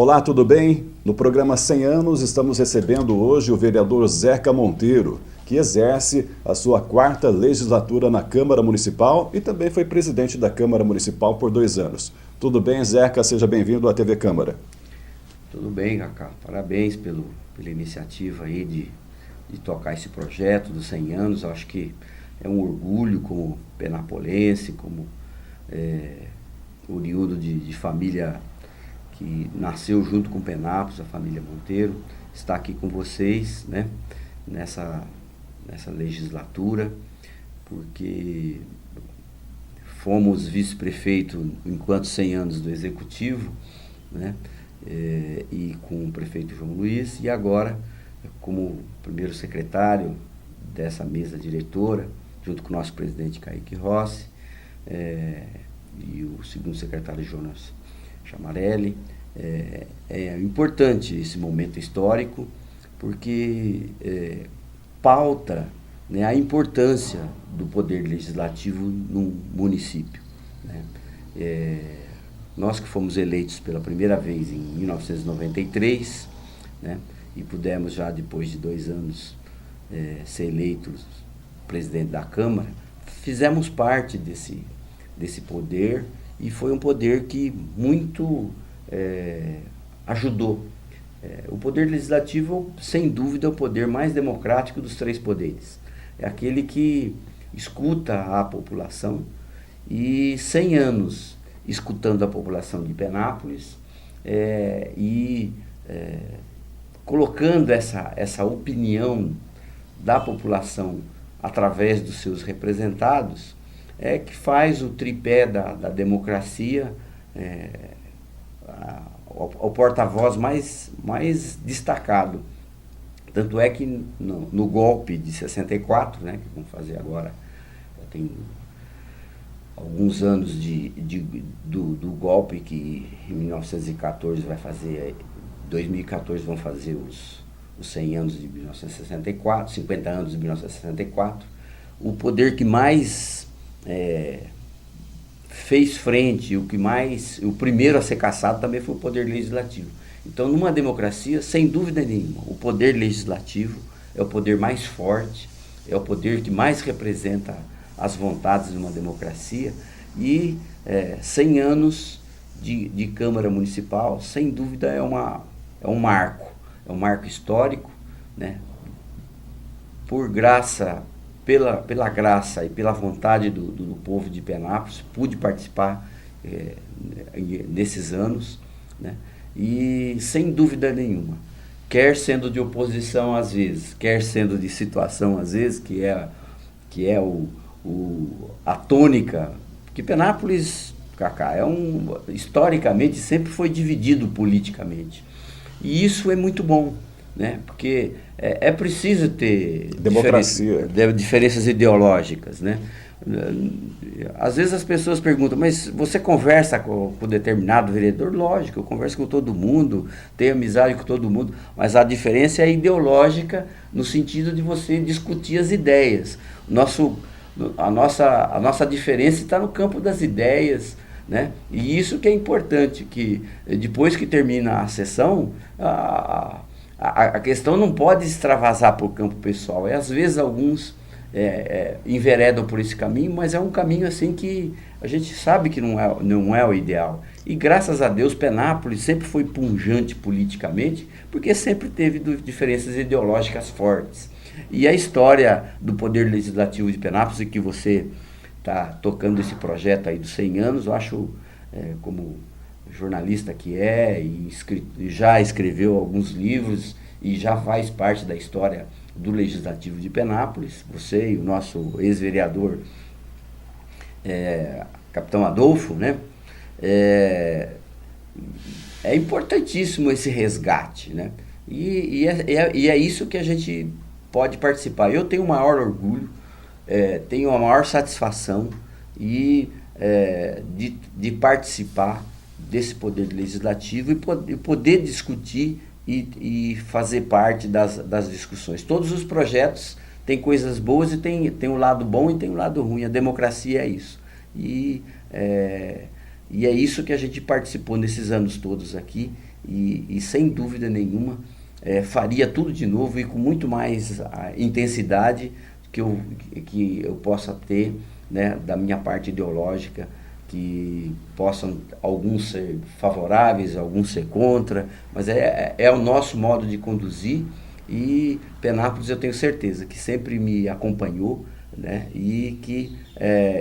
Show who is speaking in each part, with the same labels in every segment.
Speaker 1: Olá, tudo bem? No programa 100 anos estamos recebendo hoje o vereador Zeca Monteiro, que exerce a sua 4ª legislatura na Câmara Municipal e também foi presidente da Câmara Municipal por 2 anos. Tudo bem, Zeca? Seja bem-vindo à TV Câmara.
Speaker 2: Tudo bem, Cacá. Parabéns pela iniciativa aí de tocar esse projeto dos 100 anos. Eu acho que é um orgulho como penapolense, como oriundo de família que nasceu junto com Penápolis, a família Monteiro, estar aqui com vocês, né, nessa legislatura, porque fomos vice-prefeito enquanto 100 anos do Executivo, né, e com o prefeito João Luiz, e agora como primeiro secretário dessa mesa diretora, junto com o nosso presidente Kaique Rossi, e o segundo secretário Jonas Chamarelli. É importante esse momento histórico, porque pauta, né, a importância do poder legislativo no município, né? Nós que fomos eleitos pela primeira vez em 1993, né, e pudemos já depois de 2 anos ser eleitos presidente da Câmara, fizemos parte desse poder, e foi um poder que muito ajudou. O poder legislativo, sem dúvida, é o poder mais democrático dos 3 poderes. É aquele que escuta a população, e 100 anos escutando a população de Penápolis e colocando essa opinião da população através dos seus representados, que faz o tripé da democracia, o porta-voz mais destacado. Tanto é que no golpe de 64, né, que vamos fazer agora, tem alguns anos do golpe, que em 1914 vai fazer, 2014 vão fazer os 100 anos de 1964, 50 anos de 1964, o poder que mais fez frente, o primeiro a ser cassado também foi o poder legislativo. Então, numa democracia, sem dúvida nenhuma, o poder legislativo é o poder mais forte, é o poder que mais representa as vontades de uma democracia, e 100 anos de Câmara Municipal, sem dúvida, é um marco histórico, né? Pela graça e pela vontade do povo de Penápolis, pude participar nesses anos, né? E sem dúvida nenhuma, quer sendo de oposição às vezes, quer sendo de situação às vezes, que é a tônica, porque Penápolis, Cacá, historicamente sempre foi dividido politicamente, e isso é muito bom, né? Porque é preciso ter diferenças ideológicas, né? Às vezes as pessoas perguntam, mas você conversa com determinado vereador? Lógico, eu converso com todo mundo, tenho amizade com todo mundo, mas a diferença é ideológica, no sentido de você discutir as ideias. A nossa diferença está no campo das ideias, né? E isso que é importante, que depois que termina a sessão, a questão não pode extravasar para o campo pessoal. Às vezes alguns enveredam por esse caminho, mas é um caminho assim que a gente sabe que não é o ideal. E graças a Deus Penápolis sempre foi pujante politicamente, porque sempre teve diferenças ideológicas fortes. E a história do Poder Legislativo de Penápolis, que você está tocando esse projeto aí dos 100 anos, eu acho, como jornalista que e já escreveu alguns livros e já faz parte da história do Legislativo de Penápolis, você e o nosso ex-vereador Capitão Adolfo, né? É importantíssimo esse resgate, né? E é isso que a gente pode participar. Eu tenho o maior orgulho, tenho a maior satisfação de participar desse poder legislativo e poder discutir e fazer parte das discussões. Todos os projetos têm coisas boas e tem um lado bom e tem um lado ruim. A democracia é isso. E é isso que a gente participou nesses anos todos aqui, e sem dúvida nenhuma faria tudo de novo e com muito mais intensidade que eu possa ter, né, da minha parte ideológica, que possam alguns ser favoráveis, alguns ser contra, mas é o nosso modo de conduzir. E Penápolis, eu tenho certeza que sempre me acompanhou, né, e que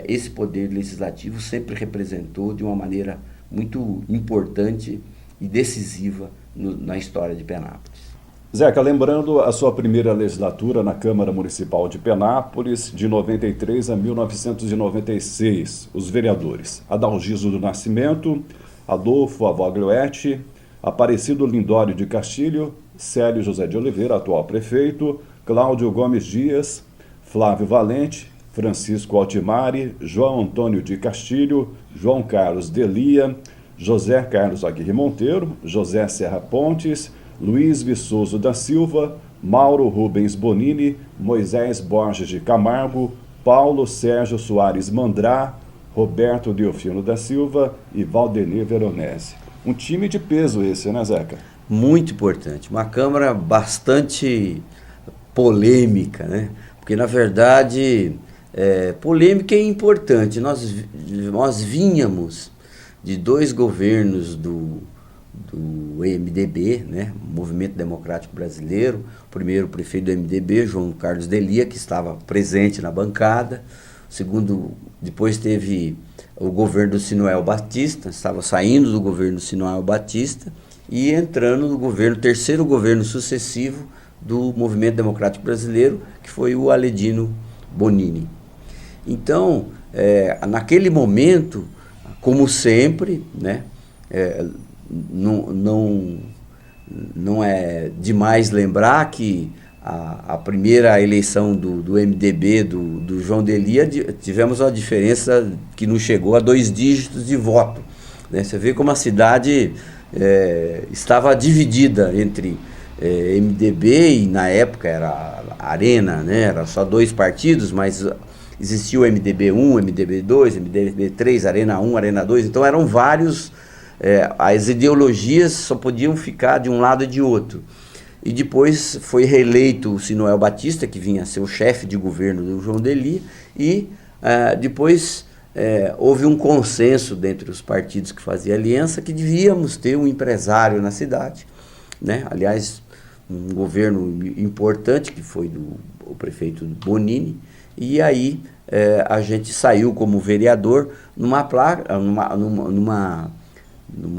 Speaker 2: esse poder legislativo sempre representou de uma maneira muito importante e decisiva na história de Penápolis.
Speaker 1: Zeca, lembrando a sua primeira legislatura na Câmara Municipal de Penápolis, de 93 a 1996, os vereadores Adalgiso do Nascimento, Adolfo Avoglioetti, Aparecido Lindório de Castilho, Célio José de Oliveira, atual prefeito, Cláudio Gomes Dias, Flávio Valente, Francisco Altimari, João Antônio de Castilho, João Carlos Delia, José Carlos Aguirre Monteiro, José Serra Pontes, Luiz Viçoso da Silva, Mauro Rubens Bonini, Moisés Borges de Camargo, Paulo Sérgio Soares Mandrá, Roberto Delfino da Silva e Valdenir Veronese. Um time de peso esse, né, Zeca?
Speaker 2: Muito importante. Uma Câmara bastante polêmica, né? Porque, na verdade, polêmica é importante. Nós vínhamos de 2 governos do MDB, né, Movimento Democrático Brasileiro, o primeiro prefeito do MDB, João Carlos Delia, que estava presente na bancada, o segundo, depois teve o governo do Sinuel Batista, estava saindo do governo do Sinuel Batista e entrando no governo, terceiro governo sucessivo do Movimento Democrático Brasileiro, que foi o Aledino Bonini. Então, naquele momento, como sempre, né, não é demais lembrar que a primeira eleição do MDB, do João Delia, tivemos uma diferença que não chegou a 2 dígitos de voto, né? Você vê como a cidade estava dividida entre MDB e, na época, era Arena, né? Era só 2 partidos, mas existia o MDB 1, MDB 2, MDB 3, Arena 1, Arena 2, então eram vários. As ideologias só podiam ficar de um lado e de outro. E depois foi reeleito o Sinuel Batista, que vinha a ser o chefe de governo do João Delia, e depois houve um consenso dentre os partidos que faziam aliança que devíamos ter um empresário na cidade, né? Aliás, um governo importante, que foi o prefeito Bonini, e aí a gente saiu como vereador numa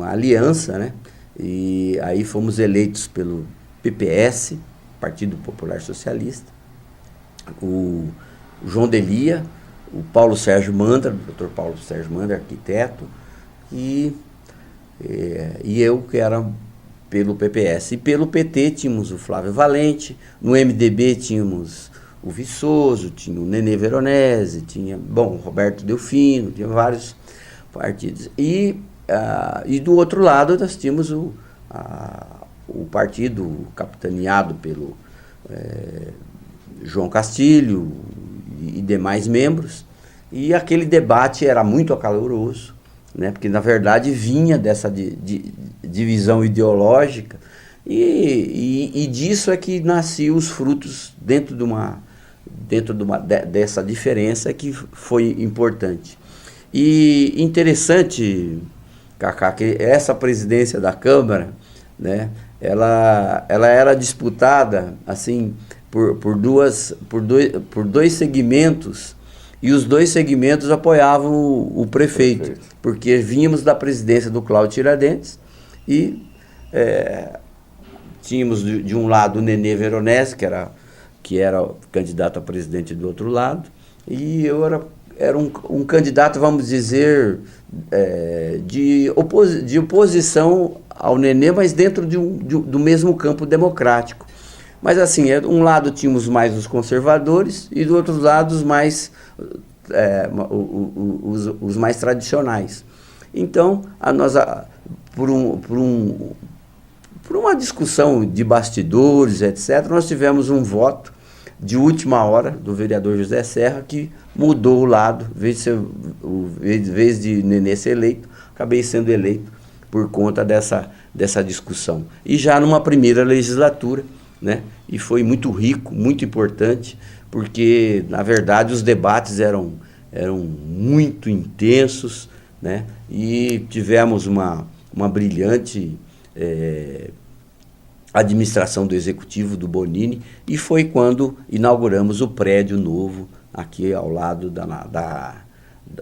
Speaker 2: aliança, né? E aí fomos eleitos pelo PPS, Partido Popular Socialista, o João Delia, o Paulo Sérgio Mandra, o Dr. Paulo Sérgio Mandra, arquiteto, e eu, que era pelo PPS. E pelo PT tínhamos o Flávio Valente, no MDB tínhamos o Viçoso, tinha o Nenê Veronese, tinha, Roberto Delfino, tinha vários partidos. E do outro lado nós tínhamos o partido capitaneado pelo João Castilho e demais membros, e aquele debate era muito acaloroso, né, porque na verdade vinha dessa divisão ideológica, e disso é que nasciam os frutos dentro dessa diferença que foi importante. E interessante, Cacá, que essa presidência da Câmara, né, ela era disputada assim por dois segmentos, e os 2 segmentos apoiavam o prefeito, porque vínhamos da presidência do Cláudio Tiradentes e tínhamos de um lado o Nenê Veronese, que era candidato a presidente do outro lado, e eu era um candidato, vamos dizer, de oposição ao Nenê, mas dentro do mesmo campo democrático. Mas assim, de um lado tínhamos mais os conservadores e do outro lado os mais tradicionais. Então, por uma discussão de bastidores, etc., nós tivemos um voto de última hora do vereador José Serra, que mudou o lado, em vez de Nenê ser eleito, acabei sendo eleito por conta dessa discussão. E já numa primeira legislatura, né? E foi muito rico, muito importante, porque, na verdade, os debates eram muito intensos, né? E tivemos uma brilhante administração do Executivo, do Bonini, e foi quando inauguramos o prédio novo aqui ao lado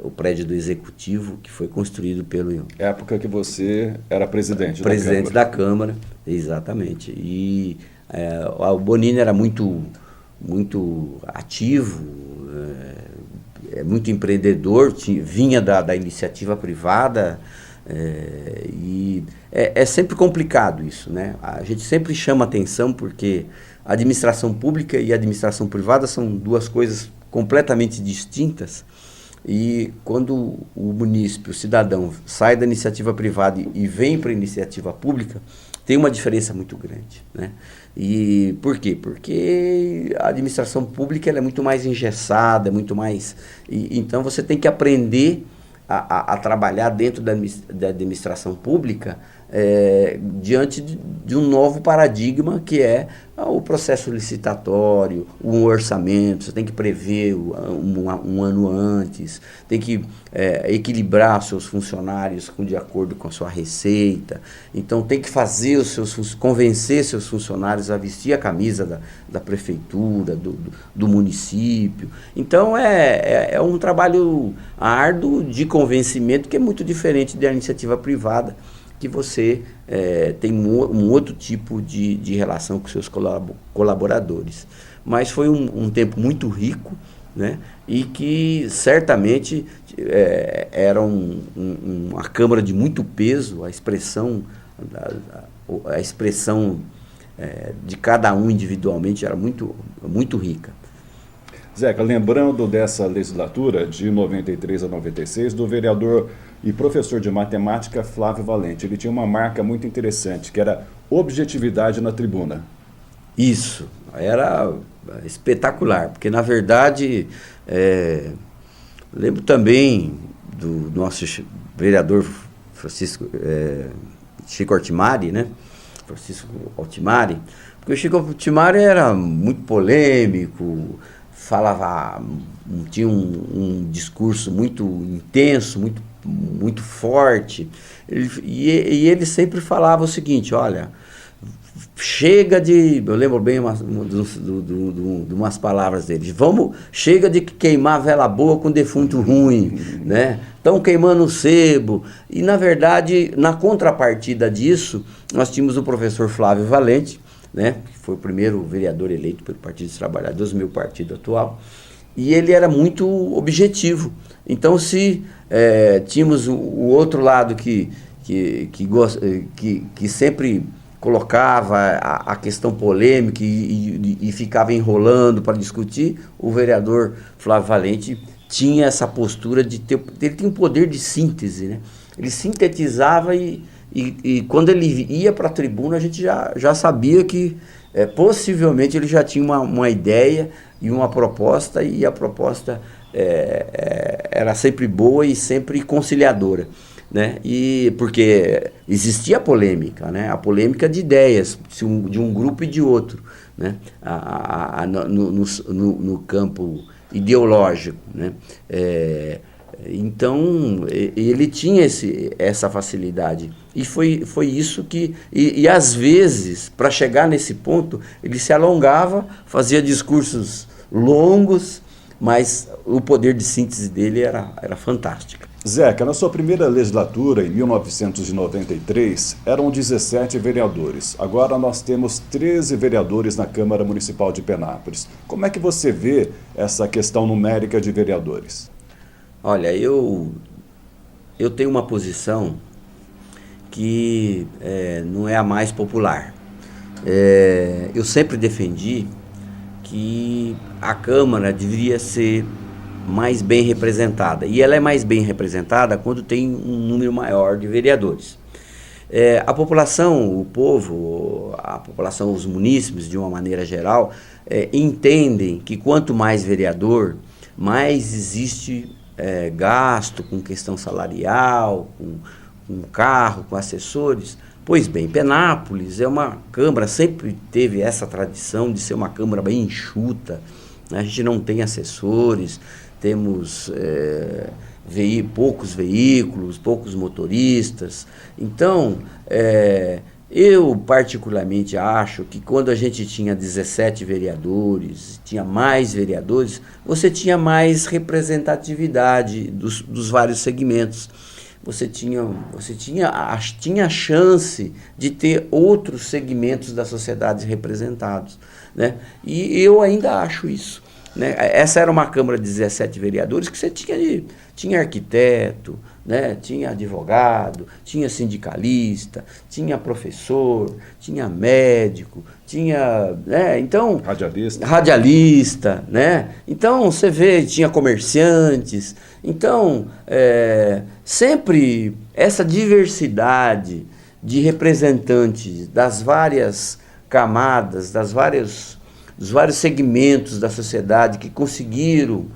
Speaker 2: o prédio do Executivo, que foi construído pelo...
Speaker 1: Época que você era presidente
Speaker 2: da Câmara, exatamente. E o Bonini era muito ativo, muito empreendedor, vinha da iniciativa privada, e é sempre complicado isso, né? A gente sempre chama atenção porque a administração pública e a administração privada são duas coisas completamente distintas, e quando o munícipe, o cidadão, sai da iniciativa privada e vem para a iniciativa pública, tem uma diferença muito grande, né? E por quê? Porque a administração pública ela é muito mais engessada, muito mais... então você tem que aprender a trabalhar dentro da administração pública diante de um novo paradigma, que é o processo licitatório, um orçamento. Você tem que prever um ano antes, tem que equilibrar seus funcionários de acordo com a sua receita. Então tem que fazer convencer seus funcionários a vestir a camisa da prefeitura, do município. Então é um trabalho árduo de convencimento, que é muito diferente da iniciativa privada, que você tem um outro tipo de relação com seus colaboradores. Mas foi um tempo muito rico, né? E que certamente era uma Câmara de muito peso, a expressão de cada um individualmente era muito, muito rica.
Speaker 1: Zeca, lembrando dessa legislatura de 93 a 96, do vereador e professor de matemática Flávio Valente, ele tinha uma marca muito interessante, que era objetividade na tribuna.
Speaker 2: Isso, era espetacular, porque na verdade, lembro também do nosso vereador Chico Altimari, né? Francisco Altimari, porque o Chico Altimari era muito polêmico, tinha um discurso muito intenso, muito forte, e ele sempre falava o seguinte: olha, chega de... Eu lembro bem de umas palavras dele: chega de queimar vela boa com defunto ruim, né? Estão queimando o sebo. E, na verdade, na contrapartida disso, nós tínhamos o professor Flávio Valente, né, que foi o primeiro vereador eleito pelo Partido dos Trabalhadores, meu partido atual, e ele era muito objetivo. Então, se tínhamos o outro lado que sempre colocava a questão polêmica e ficava enrolando para discutir, o vereador Flávio Valente tinha essa postura ele tinha um poder de síntese, né? Ele sintetizava e quando ele ia para a tribuna, a gente já sabia que possivelmente ele já tinha uma ideia e uma proposta, e a proposta era sempre boa e sempre conciliadora, né? E porque existia a polêmica, né? A polêmica de ideias, de um grupo e de outro, né? No campo ideológico, né? Então, ele tinha essa facilidade. E foi isso que... E às vezes, para chegar nesse ponto, ele se alongava, fazia discursos longos, mas o poder de síntese dele era fantástico.
Speaker 1: Zeca, na sua primeira legislatura, em 1993, eram 17 vereadores. Agora nós temos 13 vereadores na Câmara Municipal de Penápolis. Como é que você vê essa questão numérica de vereadores?
Speaker 2: Olha, eu tenho uma posição que não é a mais popular. Eu sempre defendi que a Câmara deveria ser mais bem representada. E ela é mais bem representada quando tem um número maior de vereadores. A população, o povo, a população, os munícipes, de uma maneira geral, entendem que quanto mais vereador, mais existe gasto com questão salarial, com carro, com assessores, Pois bem, Penápolis é uma Câmara, sempre teve essa tradição de ser uma Câmara bem enxuta, né? A gente não tem assessores, temos poucos veículos, poucos motoristas. Então, eu particularmente acho que quando a gente tinha 17 vereadores, tinha mais vereadores, você tinha mais representatividade dos vários segmentos. Você tinha a chance de ter outros segmentos da sociedade representados, né? E eu ainda acho isso, né? Essa era uma Câmara de 17 vereadores que você tinha arquiteto, né? Tinha advogado, tinha sindicalista, tinha professor, tinha médico, tinha, né? Então, radialista, né? Então você vê, tinha comerciantes. Então, sempre essa diversidade de representantes das várias camadas, dos vários segmentos da sociedade que conseguiram,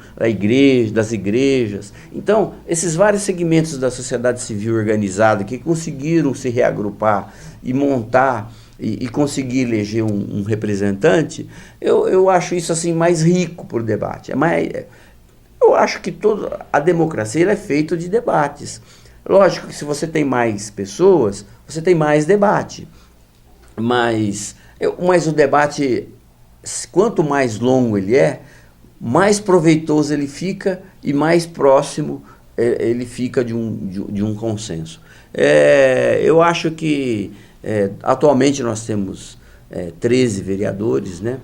Speaker 2: das igrejas. Então, esses vários segmentos da sociedade civil organizada que conseguiram se reagrupar e montar e conseguir eleger um representante, eu acho isso assim mais rico para o debate. Eu acho que toda a democracia é feita de debates. Lógico que se você tem mais pessoas, você tem mais debate. Mas o debate, quanto mais longo ele é, mais proveitoso ele fica e mais próximo ele fica de um consenso. Eu acho que atualmente nós temos 13 vereadores, né?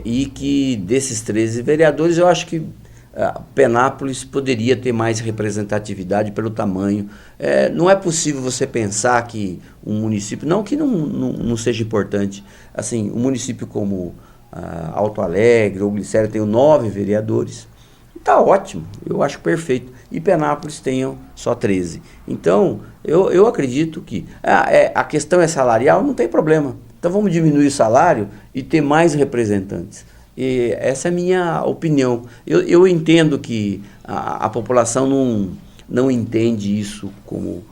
Speaker 2: E que desses 13 vereadores eu acho que Penápolis poderia ter mais representatividade pelo tamanho. Não é possível você pensar que um município, não que não seja importante, assim, um município como Alto Alegre ou Glicério tem 9 vereadores, está ótimo, eu acho perfeito, e Penápolis tenham só 13. Então, eu acredito que a questão é salarial, não tem problema. Então vamos diminuir o salário e ter mais representantes. E essa é a minha opinião. Eu entendo que a população não entende isso como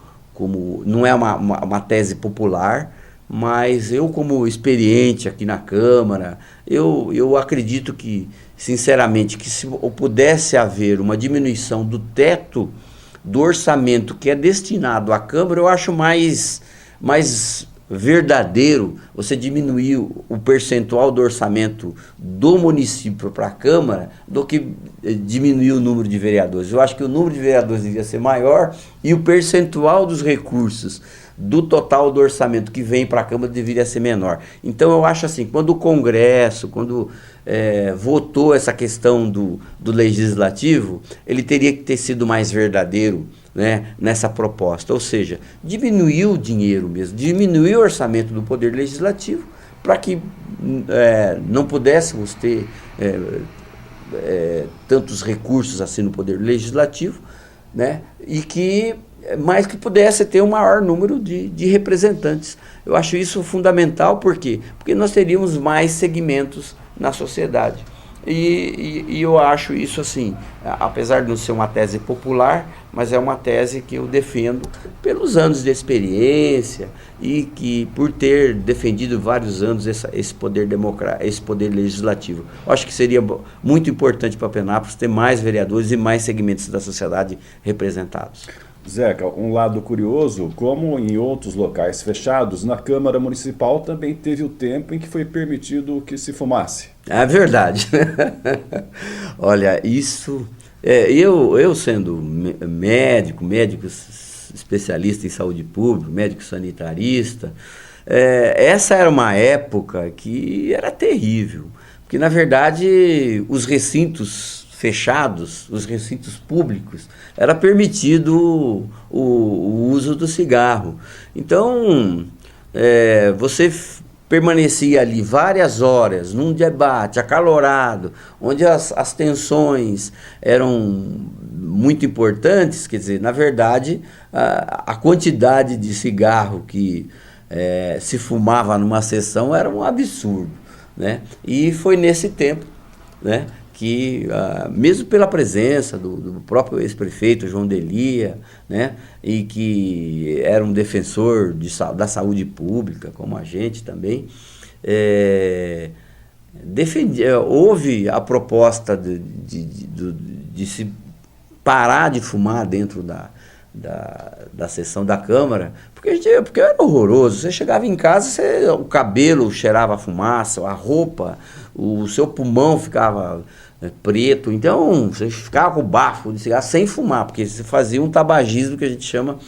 Speaker 2: não é uma tese popular, mas eu, como experiente aqui na Câmara, eu acredito que, sinceramente, que se pudesse haver uma diminuição do teto do orçamento que é destinado à Câmara, eu acho mais verdadeiro você diminuir o percentual do orçamento do município para a Câmara do que diminuir o número de vereadores. Eu acho que o número de vereadores devia ser maior e o percentual dos recursos do total do orçamento que vem para a Câmara deveria ser menor. Então eu acho assim, quando o Congresso, votou essa questão do Legislativo, ele teria que ter sido mais verdadeiro, né, nessa proposta, ou seja, diminuir o dinheiro mesmo, diminuir o orçamento do Poder Legislativo para que não pudéssemos ter tantos recursos assim no Poder Legislativo, né, mas que pudesse ter um maior número de representantes. Eu acho isso fundamental, por quê? Porque nós teríamos mais segmentos na sociedade. E eu acho isso assim, apesar de não ser uma tese popular, mas é uma tese que eu defendo pelos anos de experiência e que por ter defendido vários anos esse poder esse poder legislativo. Eu acho que seria muito importante para Penápolis ter mais vereadores e mais segmentos da sociedade representados.
Speaker 1: Zeca, um lado curioso, como em outros locais fechados, na Câmara Municipal também teve o tempo em que foi permitido que se fumasse.
Speaker 2: É verdade. Olha, isso... eu sendo médico especialista em saúde pública, médico sanitarista, essa era uma época que era terrível, porque na verdade os recintos fechados, os recintos públicos, era permitido o uso do cigarro. Então, você permanecia ali várias horas, num debate acalorado, onde as tensões eram muito importantes, quer dizer, na verdade, a quantidade de cigarro que se fumava numa sessão era um absurdo, né? E foi nesse tempo, né, mesmo pela presença do próprio ex-prefeito João Delia, né, e que era um defensor da saúde pública, como a gente também, houve a proposta de se parar de fumar dentro da sessão da Câmara, porque era horroroso. Você chegava em casa, o cabelo cheirava a fumaça, a roupa, o seu pulmão ficava preto, então você ficava com o bafo de cigarro sem fumar, porque você fazia um tabagismo que a gente chama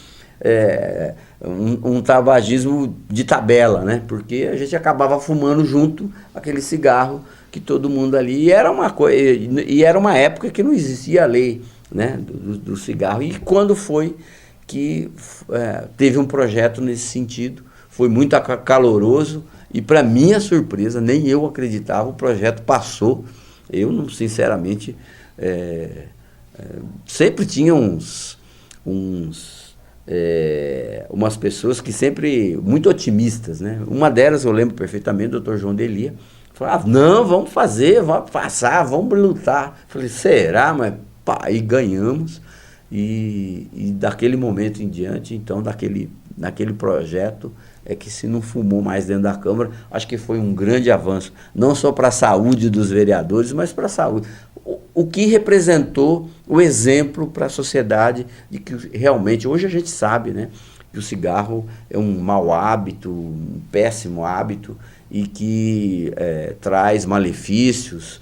Speaker 2: um tabagismo de tabela, né? Porque a gente acabava fumando junto aquele cigarro que todo mundo ali, e era uma época que não existia a lei, né, do cigarro. E quando foi que teve um projeto nesse sentido, foi muito caloroso, e para minha surpresa, nem eu acreditava, o projeto passou. Eu, não, sinceramente, sempre tinha umas pessoas que sempre, muito otimistas, né? Uma delas, eu lembro perfeitamente, o Dr. João Delia, falava, não, vamos fazer, vamos passar, vamos lutar. Falei, será? Mas pá, e ganhamos, e daquele momento em diante, então, naquele projeto, que se não fumou mais dentro da Câmara. Acho que foi um grande avanço, não só para a saúde dos vereadores, mas para a saúde. O que representou o exemplo para a sociedade de que realmente, hoje a gente sabe, né, que o cigarro é um mau hábito, um péssimo hábito, e que traz malefícios,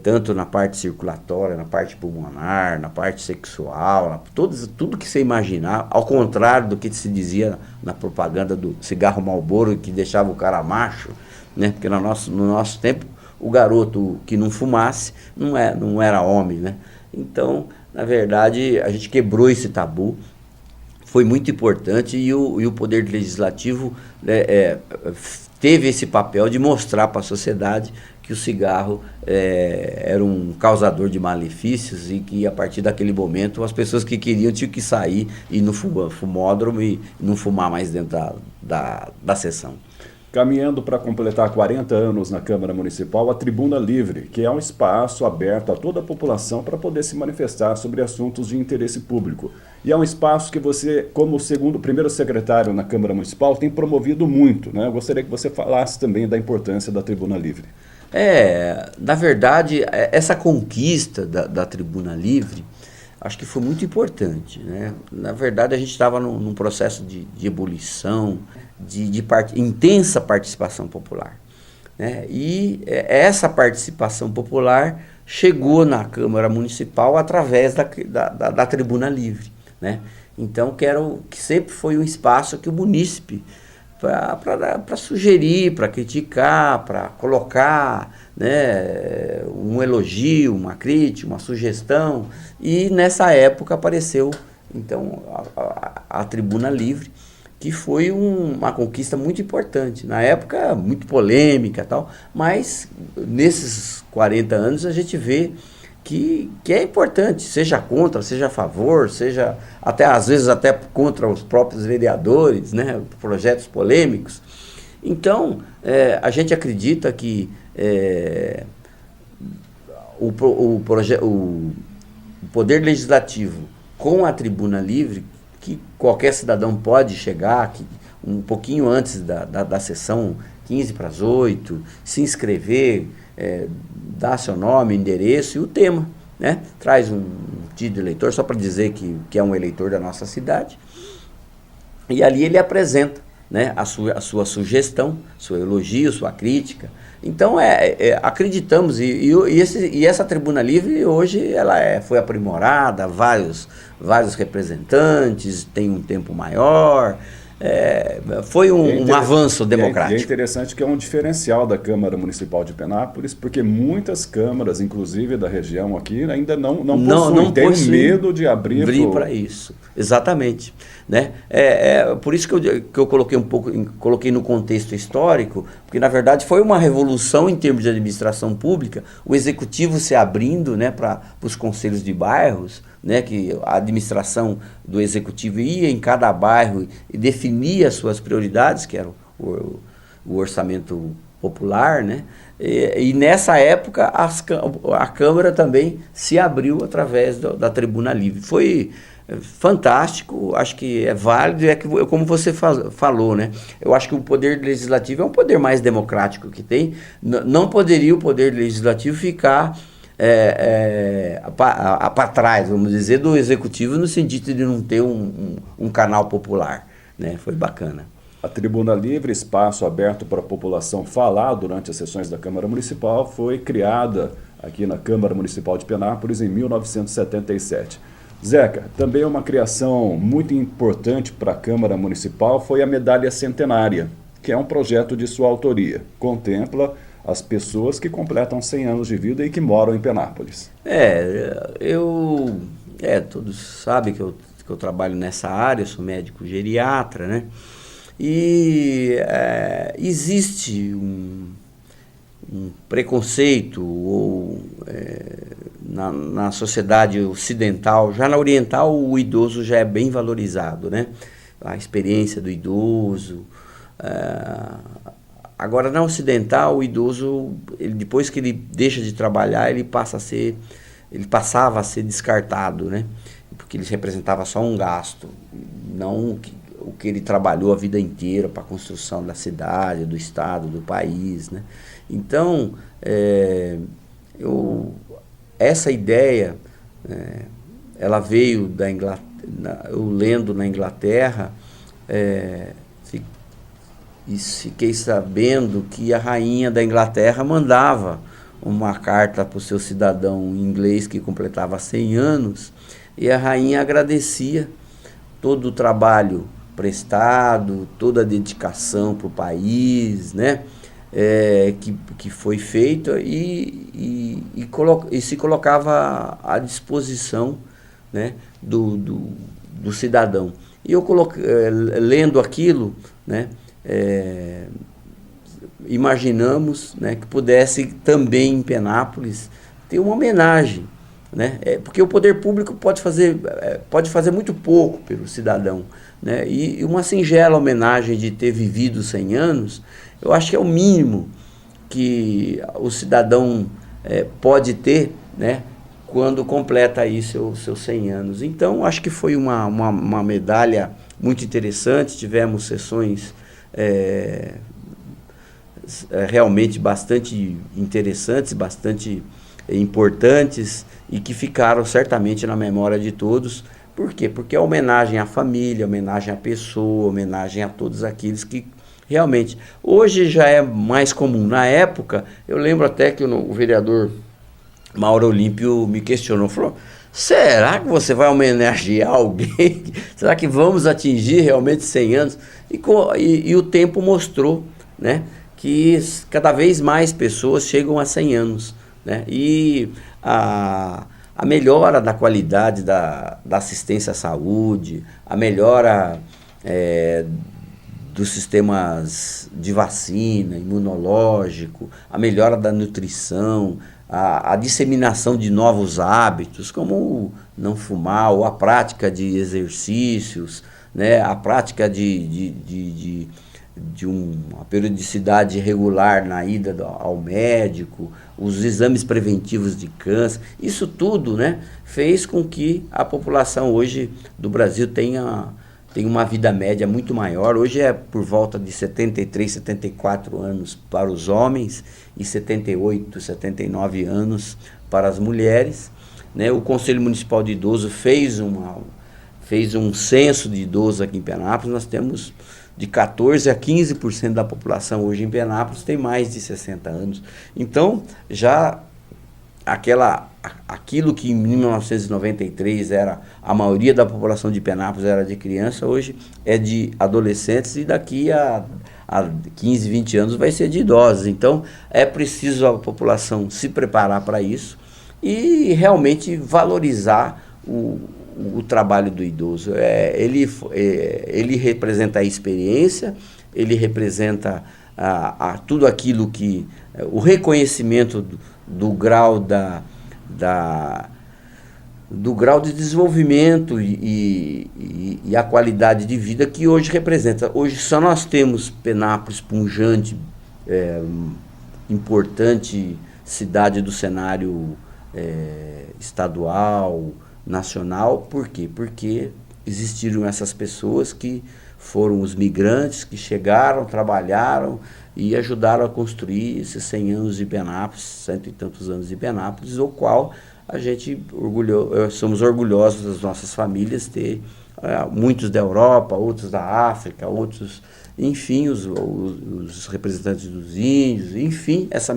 Speaker 2: tanto na parte circulatória, na parte pulmonar, na parte sexual, tudo que você imaginar, ao contrário do que se dizia na propaganda do cigarro Marlboro, que deixava o cara macho, né? Porque no nosso tempo, o garoto que não fumasse não era homem, né? Então, na verdade, a gente quebrou esse tabu, foi muito importante, e o Poder Legislativo teve esse papel de mostrar para a sociedade que o cigarro era um causador de malefícios, e que a partir daquele momento as pessoas que queriam tinham que sair e ir no fumódromo e não fumar mais dentro da sessão.
Speaker 1: Caminhando para completar 40 anos na Câmara Municipal, a Tribuna Livre, que é um espaço aberto a toda a população para poder se manifestar sobre assuntos de interesse público. E é um espaço que você, como primeiro secretário na Câmara Municipal, tem promovido muito, né? Eu gostaria que você falasse também da importância da Tribuna Livre.
Speaker 2: Na verdade, essa conquista da Tribuna Livre, acho que foi muito importante, né? Na verdade, a gente estava num processo de ebulição, de intensa participação popular, né? E essa participação popular chegou na Câmara Municipal através da Tribuna Livre, né? Então, que sempre foi um espaço que o munícipe, para sugerir, para criticar, para colocar, né, um elogio, uma crítica, uma sugestão. E nessa época apareceu então a Tribuna Livre, que foi uma conquista muito importante. Na época, muito polêmica e tal, mas nesses 40 anos a gente vê que é importante, seja contra, seja a favor, seja até às vezes até contra os próprios vereadores, né, projetos polêmicos. Então, a gente acredita que o Poder Legislativo, com a Tribuna Livre, que qualquer cidadão pode chegar um pouquinho antes da sessão, 15 para as 8, se inscrever, dar seu nome, endereço e o tema, né? Traz um título de eleitor, só para dizer que é um eleitor da nossa cidade, e ali ele apresenta, né, a sua sugestão, seu elogio, sua crítica. Então, acreditamos, e essa Tribuna Livre hoje ela foi aprimorada, vários representantes, tem um tempo maior. Foi um avanço democrático.
Speaker 1: E é interessante que é um diferencial da Câmara Municipal de Penápolis, porque muitas câmaras, inclusive da região aqui, ainda não possuem, tem medo de abrir
Speaker 2: para isso. Exatamente, né? Por isso que eu coloquei no contexto histórico, porque na verdade foi uma revolução em termos de administração pública, o executivo se abrindo, né, para os conselhos de bairros, né, que a administração do executivo ia em cada bairro e definia as suas prioridades, que era o orçamento popular, né? E nessa época a Câmara também se abriu através da Tribuna Livre. Foi fantástico, acho que é válido, como você falou, né? Eu acho que o poder legislativo é um poder mais democrático que tem. Não poderia o poder legislativo ficar para trás, vamos dizer, do executivo, no sentido de não ter um canal popular, né? Foi bacana.
Speaker 1: A Tribuna Livre, espaço aberto para a população falar durante as sessões da Câmara Municipal, foi criada aqui na Câmara Municipal de Penápolis em 1977. Zeca, também uma criação muito importante para a Câmara Municipal foi a Medalha Centenária, que é um projeto de sua autoria. Contempla as pessoas que completam 100 anos de vida e que moram em Penápolis.
Speaker 2: Todos sabem que eu trabalho nessa área, eu sou médico geriatra, né? E existe um preconceito na sociedade ocidental. Já na oriental o idoso já é bem valorizado, né? A experiência do idoso. Agora na ocidental o idoso, depois que ele deixa de trabalhar, ele passava a ser descartado, né? Porque ele representava só um gasto, não o que ele trabalhou a vida inteira para a construção da cidade, do estado, do país, né? Então, essa ideia, ela veio da Inglaterra, eu lendo na Inglaterra, e fiquei sabendo que a rainha da Inglaterra mandava uma carta para o seu cidadão inglês que completava 100 anos, e a rainha agradecia todo o trabalho prestado, toda a dedicação para o país, né? Que foi feito e se colocava à disposição, né, do cidadão. E eu lendo aquilo, né, imaginamos, né, que pudesse também em Penápolis ter uma homenagem, né? Porque o poder público pode fazer muito pouco pelo cidadão, né? E uma singela homenagem de ter vivido 100 anos, eu acho que é o mínimo que o cidadão pode ter, né, quando completa aí seus 100 anos. Então, acho que foi uma medalha muito interessante. Tivemos sessões realmente bastante interessantes, bastante importantes e que ficaram certamente na memória de todos. Por quê? Porque é homenagem à família, homenagem à pessoa, homenagem a todos aqueles que realmente... Hoje já é mais comum. Na época, eu lembro até que o vereador Mauro Olímpio me questionou, falou: será que você vai homenagear alguém? Será que vamos atingir realmente 100 anos? E o tempo mostrou, né, que cada vez mais pessoas chegam a 100 anos, né? E a melhora da qualidade da assistência à saúde, a melhora dos sistemas de vacina, imunológico, a melhora da nutrição, a disseminação de novos hábitos, como não fumar, ou a prática de exercícios, né, a prática de uma periodicidade regular na ida ao médico, os exames preventivos de câncer. Isso tudo, né, fez com que a população hoje do Brasil tenha uma vida média muito maior. Hoje é por volta de 73, 74 anos para os homens e 78, 79 anos para as mulheres, né? O Conselho Municipal de Idoso fez um censo de idosos aqui em Penápolis. Nós temos de 14% a 15% da população hoje em Penápolis tem mais de 60 anos. Então, já aquilo que em 1993 era a maioria da população de Penápolis era de criança, hoje é de adolescentes, e daqui a 15, 20 anos vai ser de idosos. Então, é preciso a população se preparar para isso e realmente valorizar o trabalho do idoso. Ele representa a experiência, ele representa tudo aquilo que... o reconhecimento do grau do grau de desenvolvimento e a qualidade de vida que hoje representa. Hoje só nós temos Penápolis pujante, importante cidade do cenário estadual, nacional. Por quê? Porque existiram essas pessoas que foram os migrantes que chegaram, trabalharam e ajudaram a construir esses 100 anos de Penápolis, 100 e tantos anos de Penápolis, o qual a gente somos orgulhosos das nossas famílias ter muitos da Europa, outros da África, outros, enfim, os representantes dos índios, enfim, essa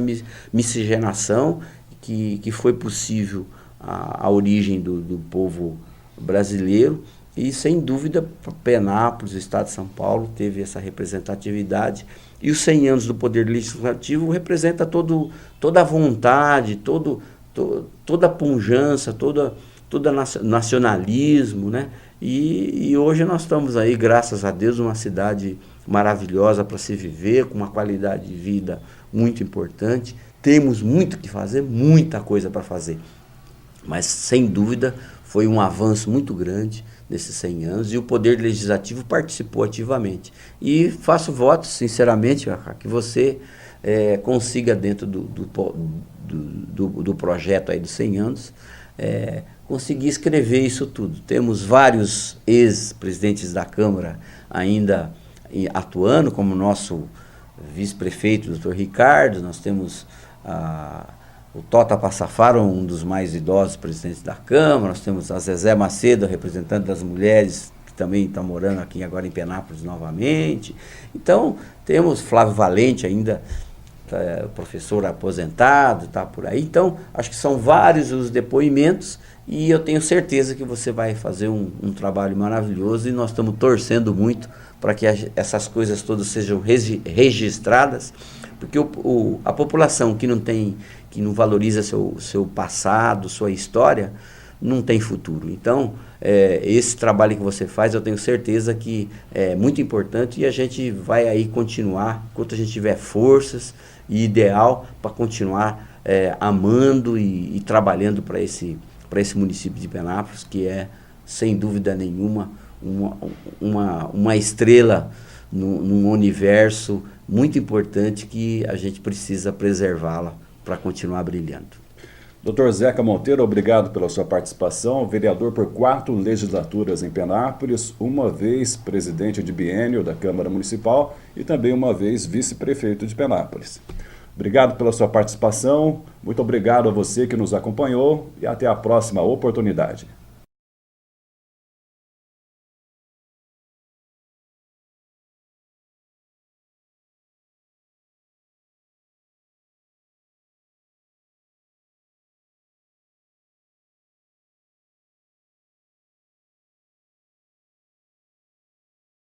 Speaker 2: miscigenação que foi possível a origem do povo brasileiro. E, sem dúvida, Penápolis, o Estado de São Paulo, teve essa representatividade. E os 100 anos do Poder Legislativo representa toda a vontade, toda a pujança, todo nacionalismo, né? E hoje nós estamos aí, graças a Deus, uma cidade maravilhosa para se viver, com uma qualidade de vida muito importante. Temos muito que fazer, muita coisa para fazer. Mas, sem dúvida, foi um avanço muito grande nesses 100 anos e o Poder Legislativo participou ativamente. E faço votos, sinceramente, que você consiga, dentro do projeto aí dos 100 anos, conseguir escrever isso tudo. Temos vários ex-presidentes da Câmara ainda atuando, como o nosso vice-prefeito, doutor Ricardo. Nós temos o Tota Passafaro, um dos mais idosos presidentes da Câmara. Nós temos a Zezé Macedo, representante das mulheres, que também está morando aqui agora em Penápolis novamente. Então, temos Flávio Valente ainda, professor aposentado, está por aí. Então, acho que são vários os depoimentos e eu tenho certeza que você vai fazer um trabalho maravilhoso e nós estamos torcendo muito para que essas coisas todas sejam registradas, porque a população que não valoriza seu passado, sua história, não tem futuro. Então, esse trabalho que você faz, eu tenho certeza que é muito importante e a gente vai aí continuar, enquanto a gente tiver forças e ideal, para continuar amando e trabalhando para esse município de Penápolis, que é, sem dúvida nenhuma, uma estrela num universo muito importante que a gente precisa preservá-la para continuar brilhando.
Speaker 1: Dr. Zeca Monteiro, obrigado pela sua participação, vereador por 4 legislaturas em Penápolis, uma vez presidente de biênio da Câmara Municipal e também uma vez vice-prefeito de Penápolis. Obrigado pela sua participação, muito obrigado a você que nos acompanhou e até a próxima oportunidade.